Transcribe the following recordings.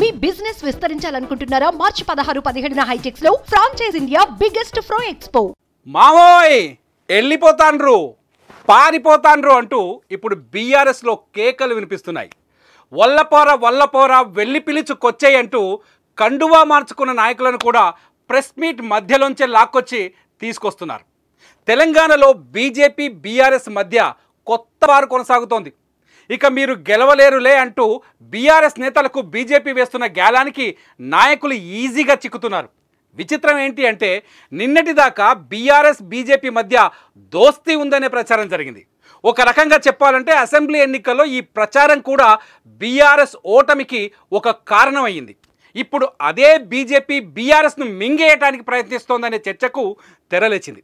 మీ business విస్తరించాలనుకుంటున్నారా? మార్చి 16-17న హైటెక్స్ లో franchise India biggest ఫ్రో expo. మావోయ్ వెళ్ళిపోతాండ్రు పారిపోతాండ్రు అంటూ ఇప్పుడు బీఆర్ఎస్ లో కేకలు వినిపిస్తున్నాయి. వల్లపోరా వెళ్ళి పిలుచుకొచ్చేయి అంటూ కండువా మార్చుకున్న నాయకులను కూడా ప్రెస్ మీట్ మధ్యలోంచే లాక్కొచ్చి తీసుకొస్తున్నారు. తెలంగాణలో బీజేపీ బీఆర్ఎస్ మధ్య కొత్త వారు కొనసాగుతోంది. ఇక మీరు గెలవలేరులే అంటూ బీఆర్ఎస్ నేతలకు బీజేపీ వేస్తున్న గ్యాలానికి నాయకులు ఈజీగా చిక్కుతున్నారు. విచిత్రం ఏంటి అంటే నిన్నటిదాకా బీఆర్ఎస్ బీజేపీ మధ్య దోస్తీ ఉందనే ప్రచారం జరిగింది. ఒక రకంగా చెప్పాలంటే అసెంబ్లీ ఎన్నికల్లో ఈ ప్రచారం కూడా బీఆర్ఎస్ ఓటమికి ఒక కారణమయ్యింది. ఇప్పుడు అదే బీజేపీ బీఆర్ఎస్ను మింగేయటానికి ప్రయత్నిస్తోందనే చర్చకు తెరలేచింది.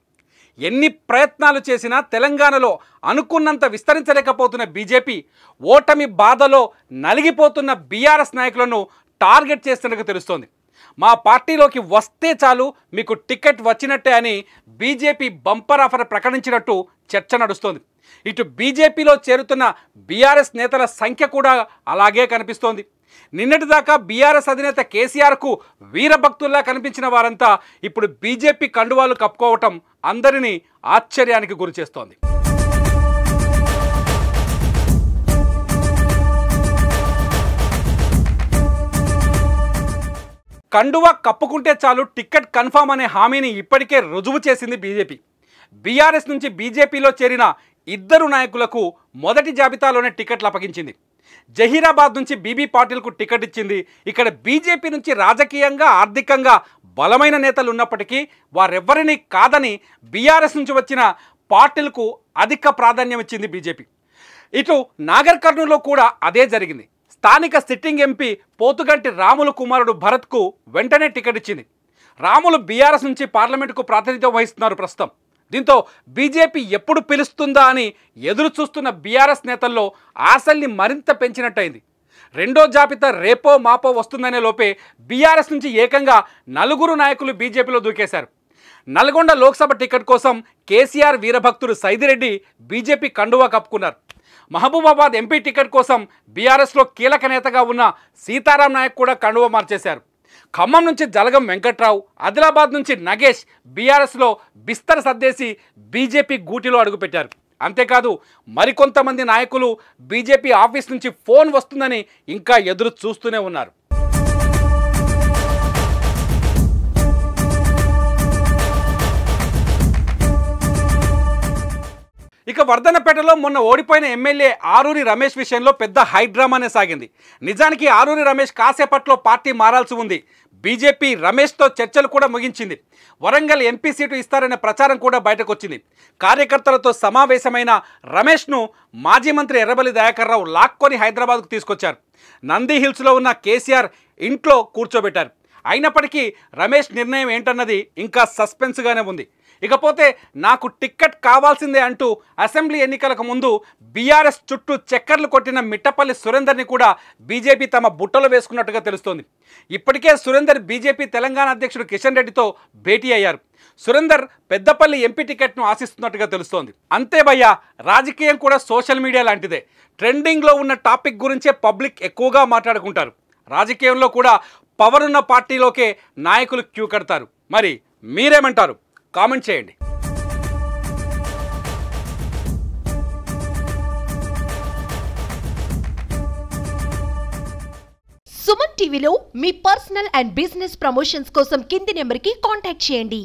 ఎన్ని ప్రయత్నాలు చేసినా తెలంగాణలో అనుకున్నంత విస్తరించలేకపోతున్న బీజేపీ ఓటమి బాధలో నలిగిపోతున్న బీఆర్ఎస్ నాయకులను టార్గెట్ చేస్తున్నట్టు తెలుస్తోంది. మా పార్టీలోకి వస్తే చాలు మీకు టికెట్ వచ్చినట్టే అని బీజేపీ బంపర్ ఆఫర్ ప్రకటించినట్టు చర్చ నడుస్తోంది. ఇటు బీజేపీలో చేరుతున్న బీఆర్ఎస్ నేతల సంఖ్య కూడా అలాగే కనిపిస్తోంది. నిన్నటిదాకా బీఆర్ఎస్ అధినేత కేసీఆర్కు వీరభక్తుల్లా కనిపించిన వారంతా ఇప్పుడు బీజేపీ కండువాలు కప్పుకోవటం అందరినీ ఆశ్చర్యానికి గురిచేస్తోంది. కండువా కప్పుకుంటే చాలు టికెట్ కన్ఫామ్ అనే హామీని ఇప్పటికే రుజువు చేసింది బీజేపీ. బీఆర్ఎస్ నుంచి బీజేపీలో చేరిన ఇద్దరు నాయకులకు మొదటి జాబితాలోనే టికెట్లు అప్పగించింది. జహీరాబాద్ నుంచి బీబీ పాటిల్కు టికెట్ ఇచ్చింది. ఇక్కడ బీజేపీ నుంచి రాజకీయంగా ఆర్థికంగా బలమైన నేతలు ఉన్నప్పటికీ వారెవ్వరినీ కాదని బీఆర్ఎస్ నుంచి వచ్చిన పాటిల్కు అధిక ప్రాధాన్యం ఇచ్చింది బీజేపీ. ఇటు నాగర్ కర్నూలులో కూడా అదే జరిగింది. స్థానిక సిట్టింగ్ ఎంపీ పోతుగంటి రాములు కుమారుడు భరత్కు వెంటనే టికెట్ ఇచ్చింది. రాములు బీఆర్ఎస్ నుంచి పార్లమెంటుకు ప్రాతినిధ్యం వహిస్తున్నారు ప్రస్తుతం. దీంతో బీజేపీ ఎప్పుడు పిలుస్తుందా అని ఎదురు చూస్తున్న బీఆర్ఎస్ నేతల్లో ఆశల్ని మరింత పెంచినట్టయింది. రెండో జాబితా రేపో మాపో వస్తుందనే లోపే బీఆర్ఎస్ నుంచి ఏకంగా 4 నాయకులు బీజేపీలో దూకేశారు. నల్గొండ లోక్సభ టికెట్ కోసం కేసీఆర్ వీరభక్తుడు సైదిరెడ్డి బీజేపీ కండువా కప్పుకున్నారు. మహబూబాబాద్ ఎంపీ టికెట్ కోసం బీఆర్ఎస్లో కీలక నేతగా ఉన్న సీతారాం నాయక్ కూడా కండువా మార్చేశారు. ఖమ్మం నుంచి జలగం వెంకట్రావు, ఆదిలాబాద్ నుంచి నగేష్ బీఆర్ఎస్లో బిస్తర్ సర్దేసి బీజేపీ గూటిలో అడుగుపెట్టారు. అంతేకాదు మరికొంతమంది నాయకులు బీజేపీ ఆఫీస్ నుంచి ఫోన్ వస్తుందని ఇంకా ఎదురు చూస్తూనే ఉన్నారు. ఇక వర్ధన్నపేటలో మొన్న ఓడిపోయిన ఎమ్మెల్యే ఆరూరి రమేష్ విషయంలో పెద్ద హైడ్రామానే సాగింది. నిజానికి ఆరూరి రమేష్ కాసేపట్లో పార్టీ మారాల్సి ఉంది. బీజేపీ రమేష్తో చర్చలు కూడా ముగించింది. వరంగల్ ఎంపీ సీటు ఇస్తారనే ప్రచారం కూడా బయటకు వచ్చింది. కార్యకర్తలతో సమావేశమైన రమేష్ను మాజీ మంత్రి ఎర్రబెల్లి దయాకర్ రావు లాక్కొని హైదరాబాద్కు తీసుకొచ్చారు. నంది హిల్స్లో ఉన్న కేసీఆర్ ఇంట్లో కూర్చోబెట్టారు. అయినప్పటికీ రమేష్ నిర్ణయం ఏంటన్నది ఇంకా సస్పెన్స్గానే ఉంది. ఇకపోతే నాకు టిక్కెట్ కావాల్సిందే అంటూ అసెంబ్లీ ఎన్నికలకు ముందు బీఆర్ఎస్ చుట్టూ చక్కర్లు కొట్టిన మిట్టపల్లి సురేందర్ని కూడా బీజేపీ తమ బుట్టలో వేసుకున్నట్టుగా తెలుస్తోంది. ఇప్పటికే సురేందర్ బీజేపీ తెలంగాణ అధ్యక్షుడు కిషన్ రెడ్డితో భేటీ అయ్యారు. సురేందర్ పెద్దపల్లి ఎంపీ టికెట్ను ఆశిస్తున్నట్టుగా తెలుస్తోంది. అంతే భయ్యా, రాజకీయం కూడా సోషల్ మీడియా లాంటిదే. ట్రెండింగ్లో ఉన్న టాపిక్ గురించే పబ్లిక్ ఎక్కువగా మాట్లాడుకుంటారు. రాజకీయంలో కూడా పవర్ ఉన్న పార్టీలోకే నాయకులు క్యూ కడతారు. మరి మీరేమంటారు? కామెంట్ చేయండి. సుమన్ టీవీలో మీ పర్సనల్ అండ్ బిజినెస్ ప్రమోషన్స్ కోసం కింది నెంబర్కి కాంటాక్ట్ చేయండి.